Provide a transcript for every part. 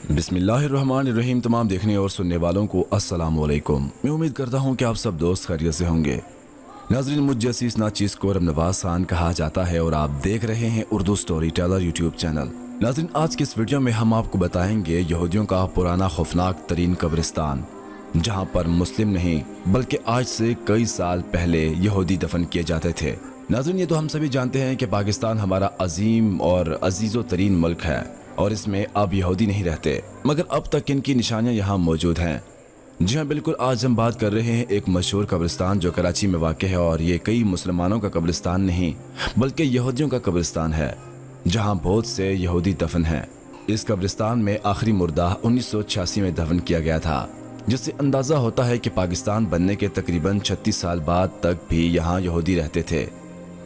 बिस्मिल्लाहिर्रहमानिर्रहीम। तमाम देखने और सुनने वालों को अस्सलाम वालेकुम। मैं उम्मीद करता हूँ कि आप सब दोस्त खैरियत से होंगे। नाज़रीन, मुझ जैसी इस नाचीज़ को नवाज़ खान कहा जाता है और आप देख रहे हैं Urdu story teller YouTube channel. नाज़रीन, आज की इस वीडियो में हम आपको बताएंगे यहूदियों का पुराना खौफनाक तरीन कब्रिस्तान, जहाँ पर मुस्लिम नहीं बल्कि आज से कई साल पहले यहूदी दफन किए जाते थे। नाज़रीन, ये तो हम सभी जानते हैं कि पाकिस्तान हमारा अजीम और अजीज़ो तरीन मुल्क है और इसमें अब यहूदी नहीं रहते, मगर अब तक इनकी निशानियां यहाँ मौजूद हैं। जी हाँ, बिल्कुल। आज हम बात कर रहे हैं एक मशहूर कब्रिस्तान जो कराची में वाक़ है, और ये कई मुसलमानों का कब्रिस्तान नहीं बल्कि यहूदियों का कब्रिस्तान है, जहाँ बहुत से यहूदी दफन हैं। इस कब्रिस्तान में आखिरी मुर्दा 1986 में दफन किया गया था, जिससे अंदाज़ा होता है कि पाकिस्तान बनने के तकरीबन 36 साल बाद तक भी यहाँ यहूदी रहते थे।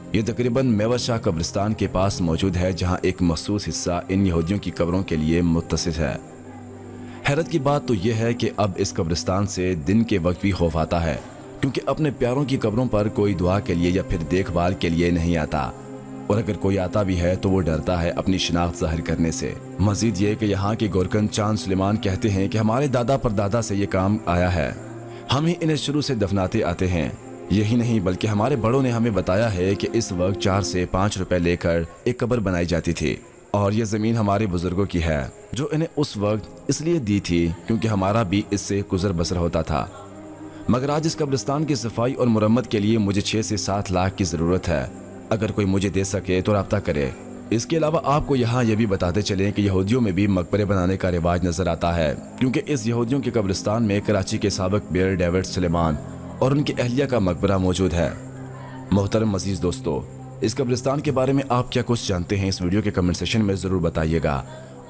ये तकरीबन मेवा शाह कब्रिस्तान के पास मौजूद है, जहां एक मखसूस हिस्सा इन यहूदियों की कब्रों के लिए मुत्तसिल है। हैरत की बात तो यह है कि अब इस कब्रिस्तान से दिन के वक्त भी खौफ आता है, क्योंकि अपने प्यारों की कब्रों पर कोई दुआ के लिए या फिर देखभाल के लिए नहीं आता, और अगर कोई आता भी है तो वो डरता है अपनी शिनाख्त ज़ाहिर करने से। मजीद ये कि यहाँ के गोरकन चांद सुलेमान कहते हैं कि हमारे दादा परदादा से ये काम आया है, हम ही इन्हें शुरू से दफनाते आते हैं। यही नहीं बल्कि हमारे बड़ों ने हमें बताया है कि इस वक्त 4 से 5 रुपए लेकर एक कब्र बनाई जाती थी, और ये ज़मीन हमारे बुजुर्गों की है जो इन्हें उस वक्त इसलिए दी थी क्योंकि हमारा भी इससे गुजर बसर होता था। मगर आज इस कब्रिस्तान की सफाई और मुरम्मत के लिए मुझे 6 से 7 लाख की ज़रूरत है। अगर कोई मुझे दे सके तो रब्ता करे। इसके अलावा आपको यहाँ यह भी बताते चलें कि यहूदियों में भी मकबरे बनाने का रिवाज नज़र आता है, क्योंकि इस यहूदियों के कब्रिस्तान में कराची के साबिक मेयर डेविड सुलेमान और उनकी अहलिया का मकबरा मौजूद है। मोहतरम अजीज दोस्तों, इस कब्रिस्तान के बारे में आप क्या कुछ जानते हैं, इस वीडियो के कमेंट सेक्शन में ज़रूर बताइएगा।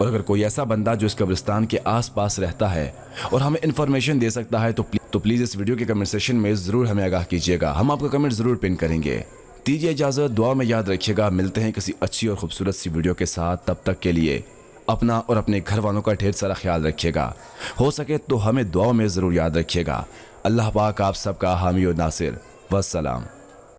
और अगर कोई ऐसा बंदा जो इस कब्रिस्तान के आसपास रहता है और हमें इन्फॉर्मेशन दे सकता है तो प्लीज़ इस वीडियो के कमेंट सेक्शन में ज़रूर हमें आगाह कीजिएगा। हम आपका कमेंट ज़रूर पिन करेंगे। दीजिए इजाज़त, दुआ में याद रखिएगा। मिलते हैं किसी अच्छी और खूबसूरत सी वीडियो के साथ। तब तक के लिए अपना और अपने घर वालों का ढेर सारा ख्याल रखिएगा। हो सके तो हमें दुआ में ज़रूर याद रखिएगा। अल्लाह पाक आप सबका हामी और नासिर। वस्सलाम।